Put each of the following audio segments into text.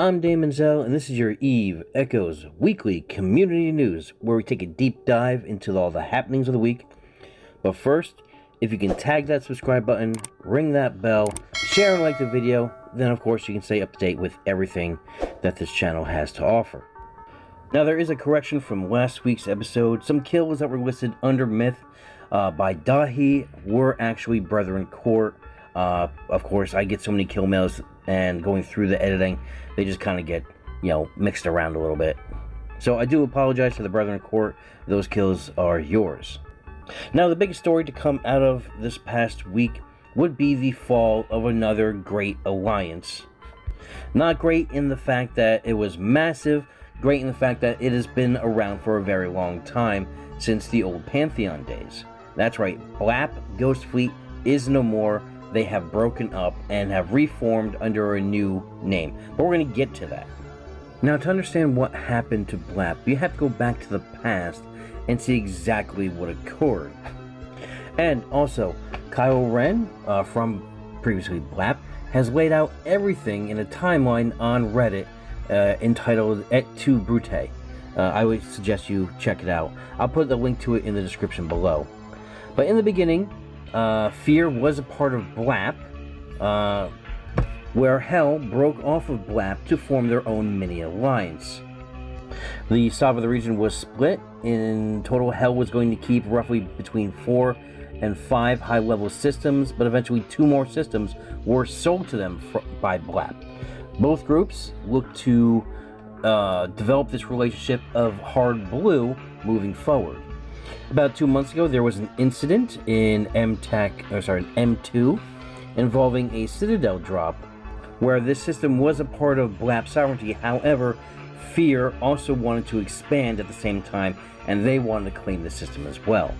I'm Daemonxel, and this is your Eve Echoes weekly community news, where we take a deep dive into all the happenings of the week. But first, if you can tag that subscribe button, ring that bell, share and like the video, then of course you can stay up to date with everything that this channel has to offer. Now, there is a correction from last week's episode. Some kills that were listed under myth by Dahi were actually Brethren Court. Of course, I get so many kill mails, and going through the editing, they just kind of get, mixed around a little bit. So I do apologize to the Brethren Court. Those kills are yours. Now, the biggest story to come out of this past week would be the fall of another great alliance. Not great in the fact that it was massive, great in the fact that it has been around for a very long time, since the old Pantheon days. That's right, Blap Ghost Fleet is no more. They have broken up and have reformed under a new name. But we're going to get to that. Now, to understand what happened to Blap, you have to go back to the past and see exactly what occurred. And also, Kylo Ren, from previously Blap, has laid out everything in a timeline on Reddit entitled Et tu Brute. I would suggest you check it out. I'll put the link to it in the description below. But in the beginning, Fear was a part of Blap, where Hell broke off of Blap to form their own mini-alliance. The stop of the region was split. In total, Hell was going to keep roughly between 4 and 5 high-level systems, but eventually 2 more systems were sold to them by Blap. Both groups looked to develop this relationship of hard blue moving forward. About 2 months ago, there was an incident in M2 involving a Citadel drop, where this system was a part of Blap sovereignty. However, Fear also wanted to expand at the same time, and they wanted to claim the system as well.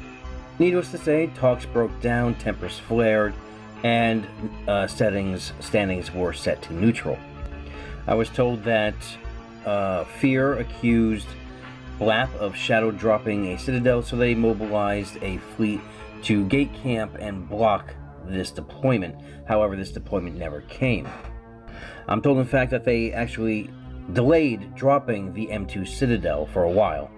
Needless to say, talks broke down, tempers flared, and standings were set to neutral. I was told that Fear accused Blap of shadow dropping a Citadel, so they mobilized a fleet to gate camp and block this deployment. However, this deployment never came. I'm told, in fact, that they actually delayed dropping the M2 Citadel for a while.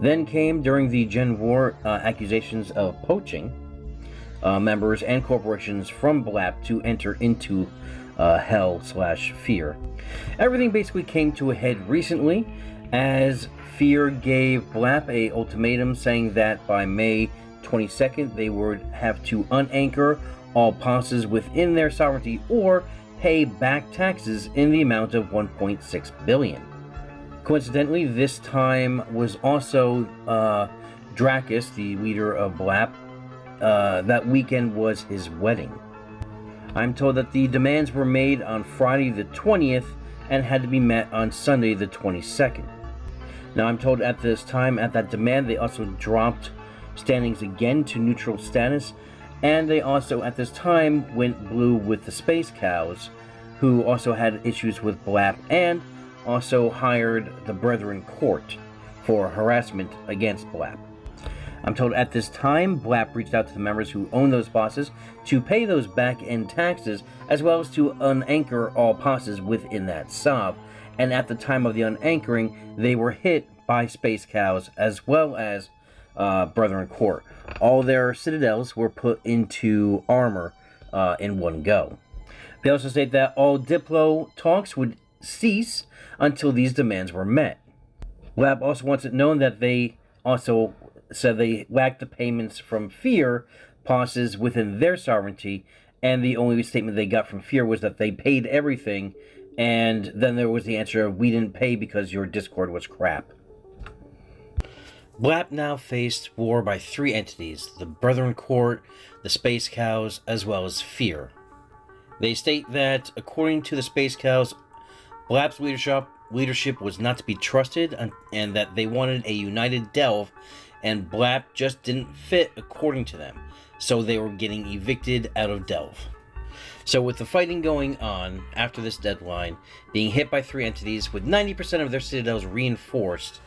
Then came, during the Gen War, accusations of poaching members and corporations from Blap to enter into Hell/Fear. Everything basically came to a head recently, as Fear gave Blap a ultimatum saying that by May 22nd they would have to unanchor all passes within their sovereignty or pay back taxes in the amount of 1.6 billion. Coincidentally, this time was also Dracus, the leader of Blap. That weekend was his wedding. I'm told that the demands were made on Friday the 20th and had to be met on Sunday the 22nd. Now, I'm told at this time, at that demand, they also dropped standings again to neutral status, and they also, at this time, went blue with the Space Cows, who also had issues with Blap, and also hired the Brethren Court for harassment against Blap. I'm told at this time, Blap reached out to the members who own those passes to pay those back-end taxes, as well as to unanchor all passes within that SOV. And at the time of the unanchoring, they were hit by Space Cows as well as Brethren Court. All their citadels were put into armor in one go. They also state that all Diplo talks would cease until these demands were met. Blap also wants it known that they also said they lacked the payments from Fear passes within their sovereignty, and the only statement they got from Fear was that they paid everything. And then there was the answer of, we didn't pay because your Discord was crap. Blap now faced war by 3 entities, the Brethren Court, the Space Cows, as well as Fear. They state that, according to the Space Cows, Blap's leadership was not to be trusted, and that they wanted a united Delve, and Blap just didn't fit according to them, so they were getting evicted out of Delve. So with the fighting going on after this deadline, being hit by 3 entities with 90% of their citadels reinforced,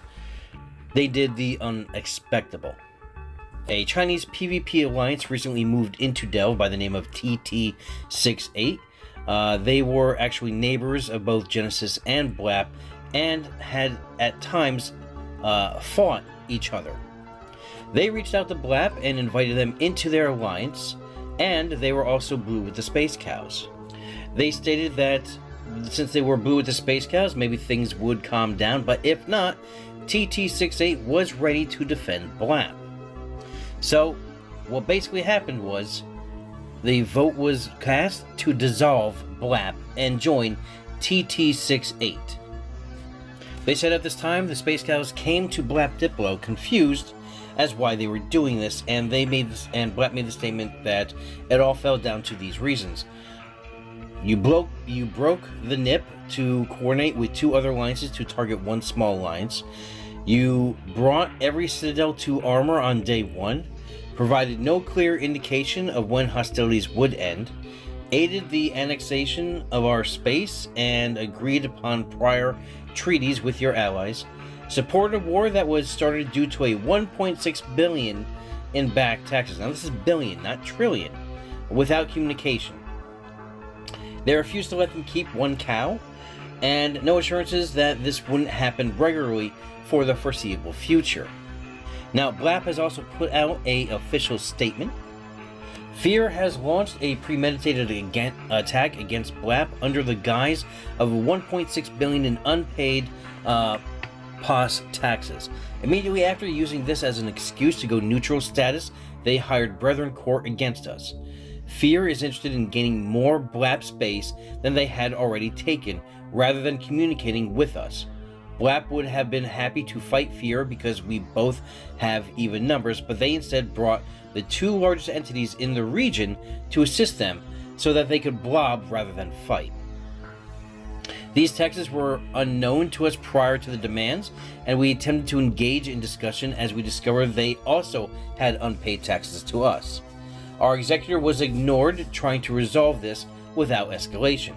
they did the unexpectable. A Chinese PvP alliance recently moved into Delve by the name of TT68. They were actually neighbors of both Genesis and Blap, and had at times fought each other. They reached out to Blap and invited them into their alliance, and they were also blue with the Space Cows. They stated that since they were blue with the Space Cows, maybe things would calm down, but if not, TT-68 was ready to defend Blap. So, what basically happened was, the vote was cast to dissolve Blap and join TT-68. They said at this time, the Space Cows came to Blap Diplo confused as why they were doing this, and Blap made the statement that it all fell down to these reasons. You broke the NIP to coordinate with two other alliances to target one small alliance. You brought every citadel to armor on day one, provided no clear indication of when hostilities would end, aided the annexation of our space, and agreed upon prior treaties with your allies, supported a war that was started due to a 1.6 billion in back taxes. Now this is billion, not trillion, without communication. They refused to let them keep one cow, and no assurances that this wouldn't happen regularly for the foreseeable future. Now, Blap has also put out an official statement. Fear has launched a premeditated attack against Blap under the guise of 1.6 billion in unpaid POS taxes. Immediately after using this as an excuse to go neutral status, they hired Brethren Court against us. Fear is interested in gaining more Blap space than they had already taken, rather than communicating with us. Blap would have been happy to fight Fear because we both have even numbers, but they instead brought the two largest entities in the region to assist them so that they could blob rather than fight. These taxes were unknown to us prior to the demands, and we attempted to engage in discussion as we discovered they also had unpaid taxes to us. Our executor was ignored, trying to resolve this without escalation.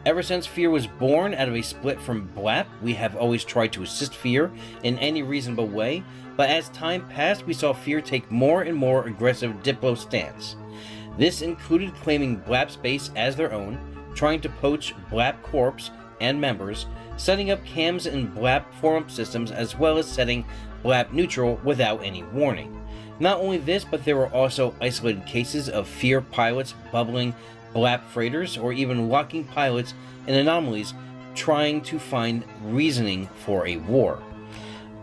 Ever since Fear was born out of a split from Blap, we have always tried to assist Fear in any reasonable way, but as time passed, we saw Fear take more and more aggressive Diplo stance. This included claiming Blap space as their own, trying to poach Blap Corps and members, setting up cams in Blap forum systems, as well as setting Blap neutral without any warning. Not only this, but there were also isolated cases of Fear pilots bubbling Blap freighters, or even locking pilots in anomalies, trying to find reasoning for a war.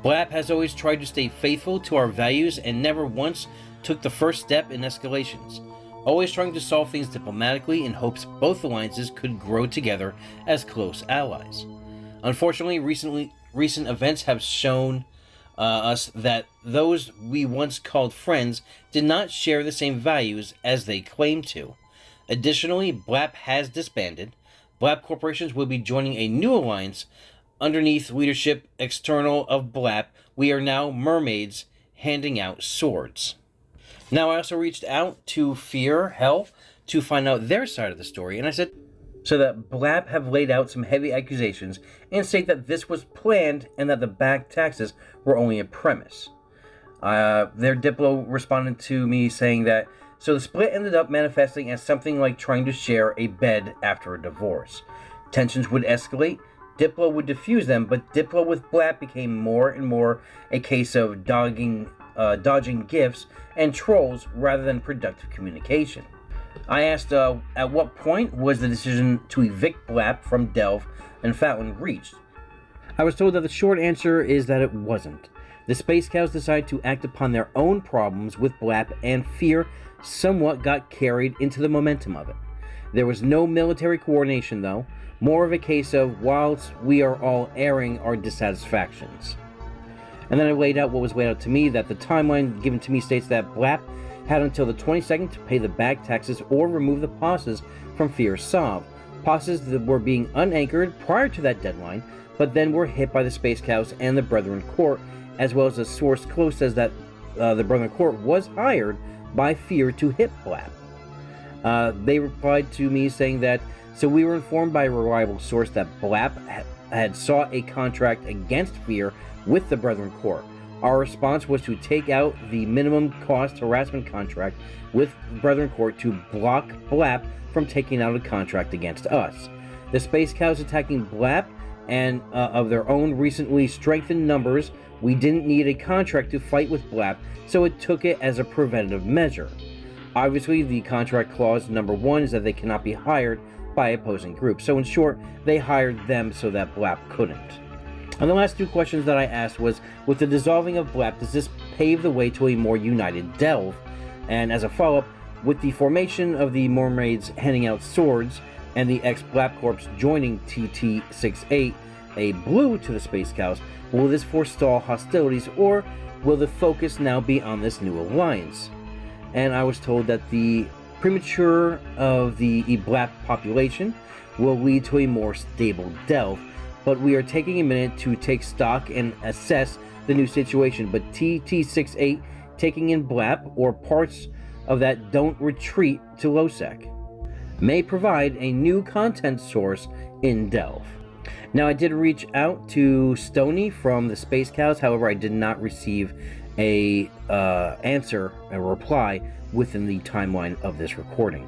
Blap has always tried to stay faithful to our values and never once took the first step in escalations, always trying to solve things diplomatically in hopes both alliances could grow together as close allies. Unfortunately, recent events have shown us that those we once called friends did not share the same values as they claimed to. Additionally, Blap has disbanded. Blap corporations will be joining a new alliance underneath leadership external of Blap. We are now mermaids handing out swords. Now, I also reached out to Fear Hell to find out their side of the story, and I said, so that Blap have laid out some heavy accusations and state that this was planned and that the back taxes were only a premise. Their Diplo responded to me saying that, so the split ended up manifesting as something like trying to share a bed after a divorce. Tensions would escalate, Diplo would diffuse them, but Diplo with Blap became more and more a case of dodging gifts and trolls rather than productive communication. I asked at what point was the decision to evict Blap from Delve and Fallon reached. I was told that the short answer is that it wasn't. The Space Cows decided to act upon their own problems with Blap, and Fear somewhat got carried into the momentum of it. There was no military coordination though, more of a case of whilst we are all airing our dissatisfactions. And then I laid out what was laid out to me, that the timeline given to me states that Blap had until the 22nd to pay the back taxes or remove the POSs from Fear's Sov. POSs that were being unanchored prior to that deadline, but then were hit by the Space Cows and the Brethren Court, as well as a source close says that the Brethren Court was hired by Fear to hit Blap. They replied to me saying that, so we were informed by a reliable source that Blap had sought a contract against Fear with the Brethren Court. Our response was to take out the minimum cost harassment contract with Brethren Court to block Blap from taking out a contract against us. The Space Cows attacking Blap, and of their own recently strengthened numbers, we didn't need a contract to fight with Blap, so it took it as a preventative measure. Obviously, the contract clause number 1 is that they cannot be hired by opposing groups, so in short, they hired them so that Blap couldn't. And the last 2 questions that I asked was, with the dissolving of Blap, does this pave the way to a more united Delve? And as a follow-up, with the formation of the mermaids handing out swords, and the ex-Blap Corps joining TT-68, a blue to the Space Cows, will this forestall hostilities, or will the focus now be on this new alliance? And I was told that the premature of the Blap population will lead to a more stable Delve, but we are taking a minute to take stock and assess the new situation. But TT-68 taking in Blap, or parts of that don't retreat to Losec, may provide a new content source in Delve. Now, I did reach out to Stony from the Space Cows, however I did not receive a reply within the timeline of this recording.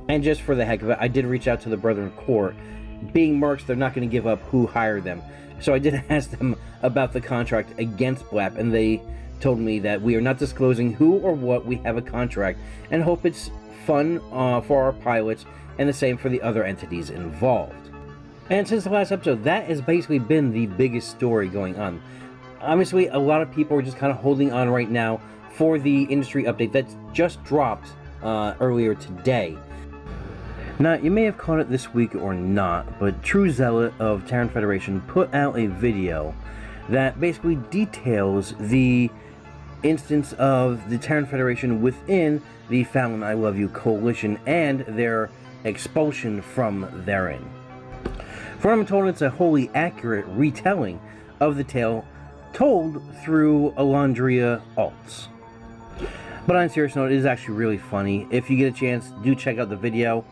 And just for the heck of it, I did reach out to the Brethren Court. Being mercs, they're not going to give up who hired them. So I did ask them about the contract against Blap, and they told me that we are not disclosing who or what we have a contract, and hope it's fun for our pilots, and the same for the other entities involved. And since the last episode, that has basically been the biggest story going on. Obviously, a lot of people are just kind of holding on right now for the industry update that just dropped earlier today. Now, you may have caught it this week or not, but True Zealot of Terran Federation put out a video that basically details the instance of the Terran Federation within the Fallon I Love You coalition and their expulsion from therein. From what I'm told, it's a wholly accurate retelling of the tale told through Alondria alts. But on a serious note, it is actually really funny. If you get a chance, do check out the video.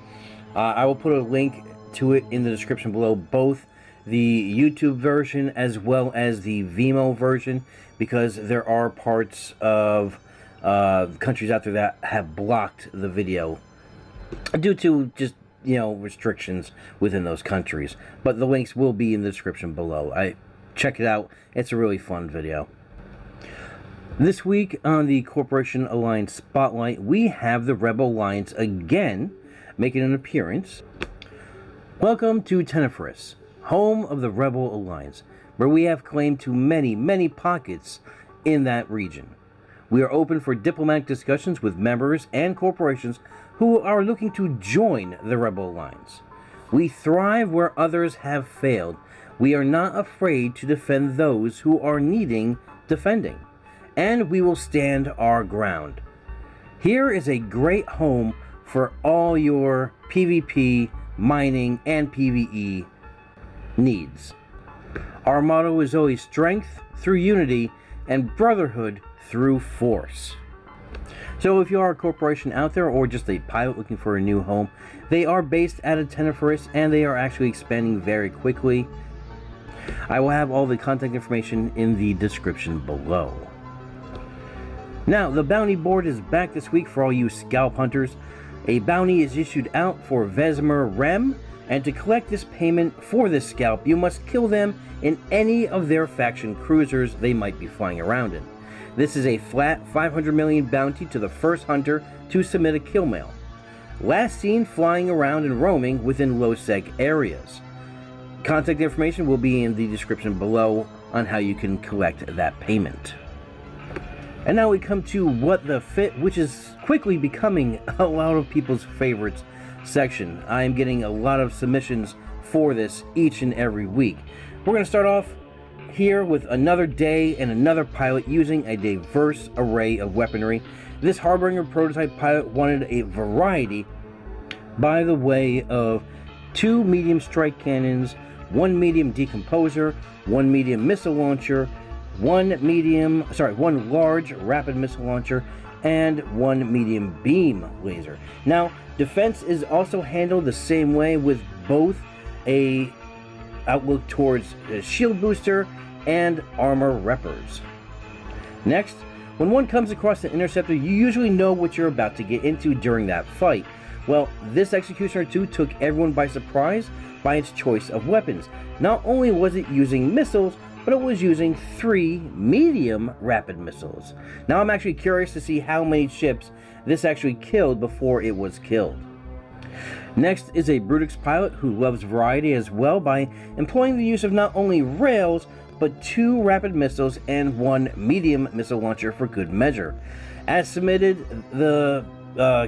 I will put a link to it in the description below, both the YouTube version as well as the Vimeo version, because there are parts of countries out there that have blocked the video due to just, restrictions within those countries. But the links will be in the description below. Check it out. It's a really fun video. This week on the Corporation Alliance Spotlight, we have the Rebel Alliance again making an appearance. Welcome to Tenephris, home of the Rebel Alliance, where we have claim to many, many pockets in that region. We are open for diplomatic discussions with members and corporations who are looking to join the Rebel Alliance. We thrive where others have failed. We are not afraid to defend those who are needing defending, and we will stand our ground. Here is a great home for all your PvP, mining, and PvE needs. Our motto is always strength through unity and brotherhood through force. So if you are a corporation out there or just a pilot looking for a new home, they are based out of Tenephris and they are actually expanding very quickly. I will have all the contact information in the description below. Now, the bounty board is back this week for all you scalp hunters. A bounty is issued out for Vesmer Rem, and to collect this payment for this scalp, you must kill them in any of their faction cruisers they might be flying around in. This is a flat 500 million bounty to the first hunter to submit a kill mail. Last seen flying around and roaming within low-sec areas. Contact information will be in the description below on how you can collect that payment. And now we come to What the Fit, which is quickly becoming a lot of people's favorites section. I am getting a lot of submissions for this each and every week. We're going to start off here with another day and another pilot using a diverse array of weaponry. This Harbinger prototype pilot wanted a variety by the way of 2 medium strike cannons, 1 medium decomposer, 1 medium missile launcher, 1 large rapid missile launcher, and 1 medium beam laser. Now, defense is also handled the same way, with both a outlook towards a shield booster and armor reppers. Next, when one comes across an interceptor, you usually know what you're about to get into during that fight. Well, this Executioner 2 took everyone by surprise by its choice of weapons. Not only was it using missiles, but it was using 3 medium rapid missiles. Now I'm actually curious to see how many ships this actually killed before it was killed. Next is a Brutix pilot who loves variety as well by employing the use of not only rails, but 2 rapid missiles and 1 medium missile launcher for good measure. As submitted, the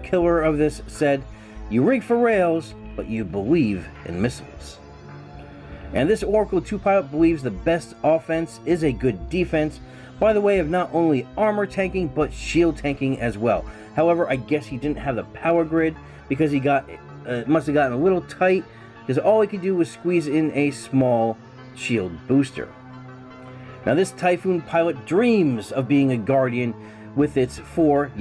killer of this said, "You rig for rails, but you believe in missiles." And this Oracle 2 pilot believes the best offense is a good defense by the way of not only armor tanking, but shield tanking as well. However, I guess he didn't have the power grid because he must have gotten a little tight because all he could do was squeeze in a small shield booster. Now this Typhoon pilot dreams of being a Guardian with its 4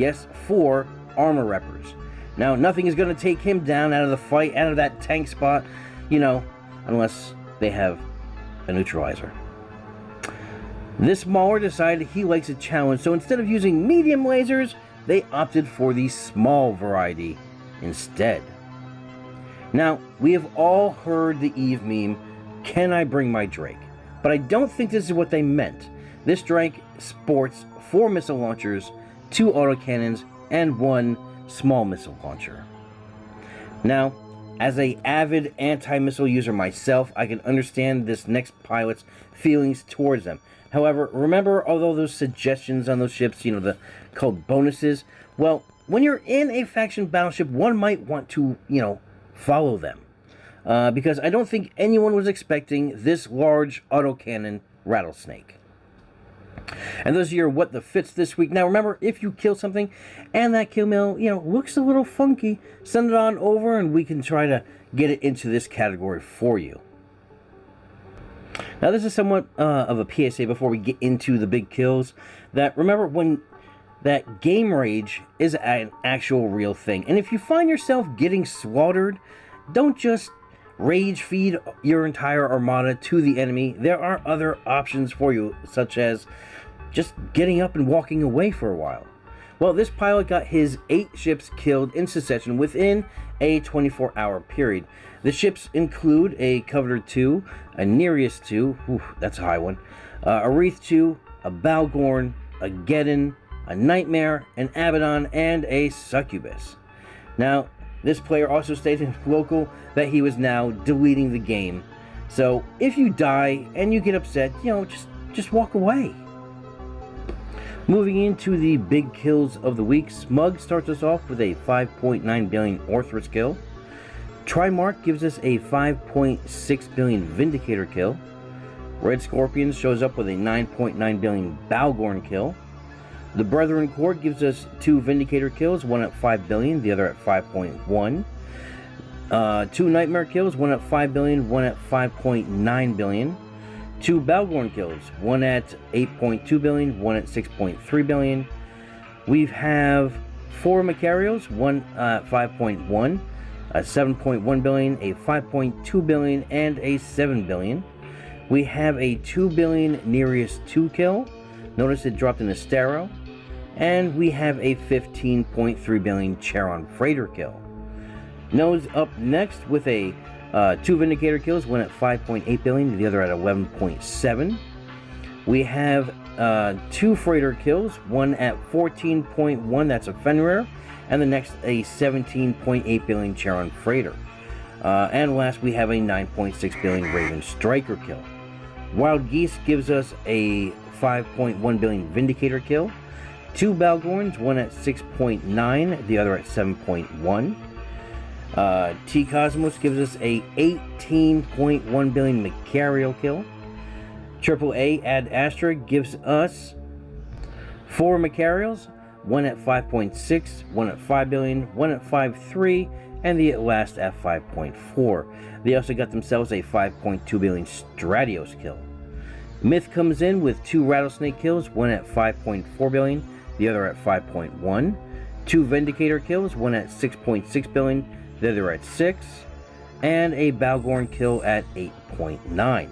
armor reppers. Now nothing is going to take him down out of the fight, out of that tank spot, unless they have a neutralizer. This Mauler decided he likes a challenge, so instead of using medium lasers, they opted for the small variety instead. Now, we have all heard the Eve meme, "Can I bring my Drake?" But I don't think this is what they meant. This Drake sports 4 missile launchers, 2 autocannons, and 1 small missile launcher. Now, as an avid anti-missile user myself, I can understand this next pilot's feelings towards them. However, remember all those suggestions on those ships, called bonuses? Well, when you're in a faction battleship, one might want to, follow them. Because I don't think anyone was expecting this large autocannon rattlesnake. And those are your What the Fits this week. Now remember, if you kill something and that kill mail, looks a little funky, send it on over and we can try to get it into this category for you. Now this is somewhat of a PSA before we get into the big kills. That remember when that game rage is an actual real thing. And if you find yourself getting slaughtered, don't just rage feed your entire armada to the enemy. There are other options for you, such as just getting up and walking away for a while. Well, this pilot got his 8 ships killed in succession within a 24-hour period. The ships include a Coveter 2, a Nereus 2, that's a high one, a Wreath 2, a Balgorn, a Geddon, a Nightmare, an Abaddon, and a Succubus. Now, this player also stated local that he was now deleting the game. So if you die and you get upset, just walk away. Moving into the big kills of the week, Smug starts us off with a 5.9 billion Orthrus kill. Trimarch gives us a 5.6 billion Vindicator kill. Red Scorpion shows up with a 9.9 billion Balgorn kill. The Brethren Court gives us 2 Vindicator kills, one at 5 billion, the other at 5.1. 2 Nightmare kills, one at 5 billion, one at 5.9 billion. 2 Balgorn kills, one at 8.2 billion, one at 6.3 billion. We have 4 Macarios, one at 5.1, a 7.1 billion, a 5.2 billion, and a 7 billion. We have a 2 billion Nereus 2 kill. Notice it dropped in Astero. And we have a 15.3 billion Charon Freighter kill. Nose up next with a 2 Vindicator kills, one at 5.8 billion, the other at 11.7. We have 2 Freighter kills, one at 14.1, that's a Fenrir, and the next a 17.8 billion Charon Freighter. And last we have a 9.6 billion Raven Striker kill. Wild Geese gives us a 5.1 billion Vindicator kill. 2 Balgorns, one at 6.9, the other at 7.1. T Cosmos gives us a 18.1 billion Macarial kill. AAA Ad Astra gives us 4 Macarials, one at 5.6, one at 5 billion, one at 5.3, and the last at 5.4. They also got themselves a 5.2 billion Stratios kill. Myth comes in with 2 Rattlesnake kills, one at 5.4 billion, the other at 5.1. 2 Vindicator kills, one at 6.6 billion, the other at 6. And a Balgorn kill at 8.9.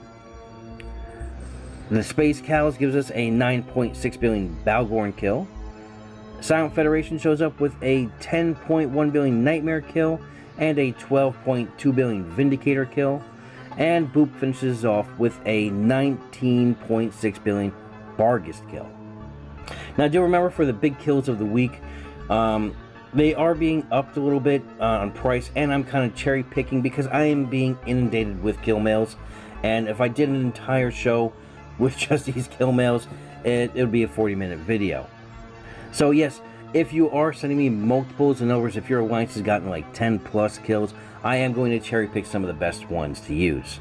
The Space Cows gives us a 9.6 billion Balgorn kill. Silent Federation shows up with a 10.1 billion Nightmare kill and a 12.2 billion Vindicator kill. And Boop finishes off with a 19.6 billion Barghest kill. Now do remember, for the big kills of the week, they are being upped a little bit on price, and I'm kind of cherry picking because I am being inundated with kill mails. And if I did an entire show with just these kill mails, it would be a 40-minute video. So yes, if you are sending me multiples, in other words, if your Allaince has gotten like 10 plus kills, I am going to cherry pick some of the best ones to use.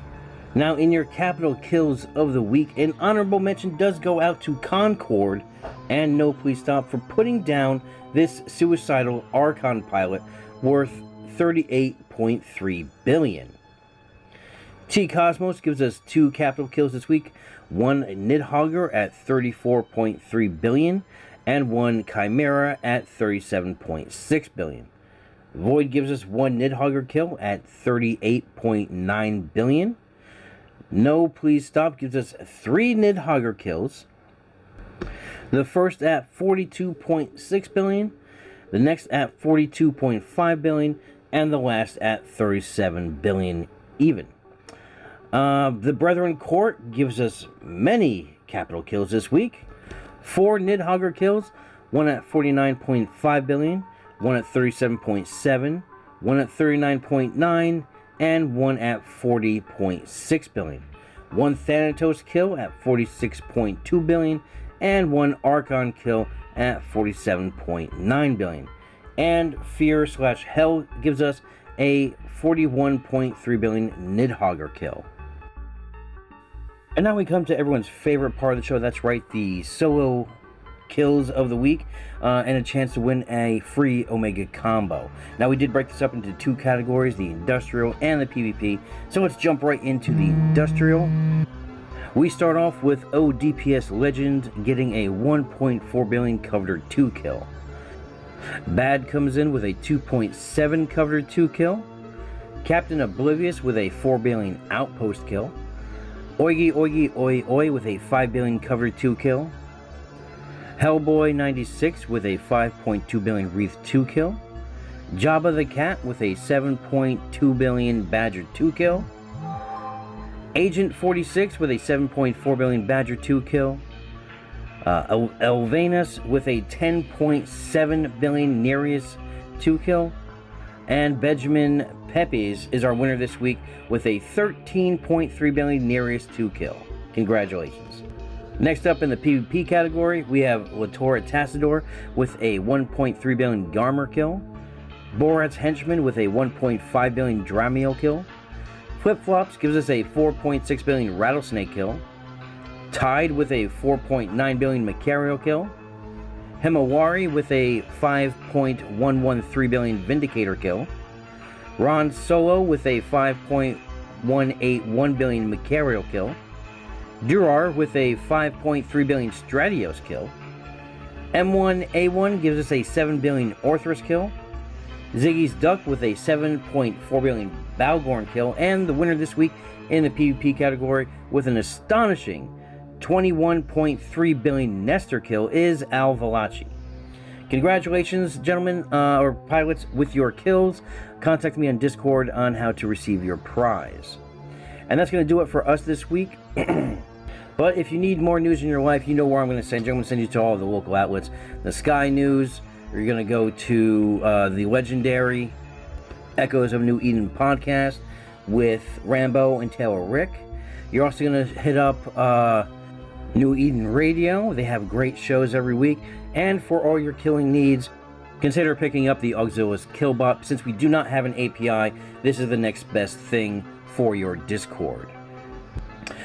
Now, in your capital kills of the week, an honorable mention does go out to Concord and No Please Stop for putting down this suicidal Archon pilot worth 38.3 billion. T Cosmos gives us 2 capital kills this week, one Nidhogger at 34.3 billion and one Chimera at 37.6 billion. Void gives us 1 Nidhogger kill at 38.9 billion. No Please Stop gives us 3 Nidhogger kills. The first at 42.6 billion, the next at 42.5 billion, and the last at 37 billion even. The Brethren Court gives us many capital kills this week. 4 Nidhogger kills, one at 49.5 billion, one at 37.7, one at 39.9, and one at 40.6 billion. 1 Thanatos kill at 46.2 billion, and 1 Archon kill at 47.9 billion. And Fear/Hell gives us a 41.3 billion Nidhogger kill. And now we come to everyone's favorite part of the show. That's right, the solo kills of the week, and a chance to win a free Omega combo. Now, we did break this up into 2 categories, the Industrial and the PvP. So let's jump right into the Industrial. We start off with ODPS Legend getting a 1.4 billion Coveter 2 kill. Bad comes in with a 2.7 Coveter 2 kill. Captain Oblivious with a 4 billion Outpost kill. Oigi Oigi Oi Oi with a 5 billion Coveter 2 kill. Hellboy 96 with a 5.2 billion Wreath 2 kill. Jabba the Cat with a 7.2 billion Badger 2 kill. Agent 46 with a 7.4 billion Badger 2 kill. Elvanus with a 10.7 billion Nereus 2 kill. And Benjamin Pepes is our winner this week with a 13.3 billion Nereus 2 kill. Congratulations. Next up in the PvP category, we have Latora Tassador with a 1.3 billion Garmer kill. Borat's Henchman with a 1.5 billion Dramiel kill. Flip-Flops gives us a 4.6 billion Rattlesnake kill. Tide with a 4.9 billion Macario kill. Himawari with a 5.113 billion Vindicator kill. Ron Solo with a 5.181 billion Macario kill. Durar with a 5.3 billion Stratios kill. M1A1 gives us a 7 billion Orthrus kill. Ziggy's Duck with a 7.4 billion Balgorn kill. And the winner this week in the PvP category with an astonishing 21.3 billion Nestor kill is Al Valachi. Congratulations, gentlemen, or pilots, with your kills. Contact me on Discord on how to receive your prize. And that's going to do it for us this week. But if you need more news in your life, you know where I'm going to send you. I'm going to send you to all the local outlets. The Sky News, or you're going to go to the legendary Echoes of New Eden podcast with Rambo and Taylor Rick. You're also going to hit up New Eden Radio. They have great shows every week. And for all your killing needs, consider picking up the Auxilius Killbot. Since we do not have an API, this is the next best thing for your Discord.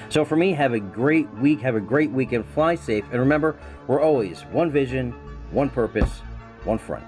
So for me, have a great week, have a great weekend, fly safe, and remember, we're always one vision, one purpose, one front.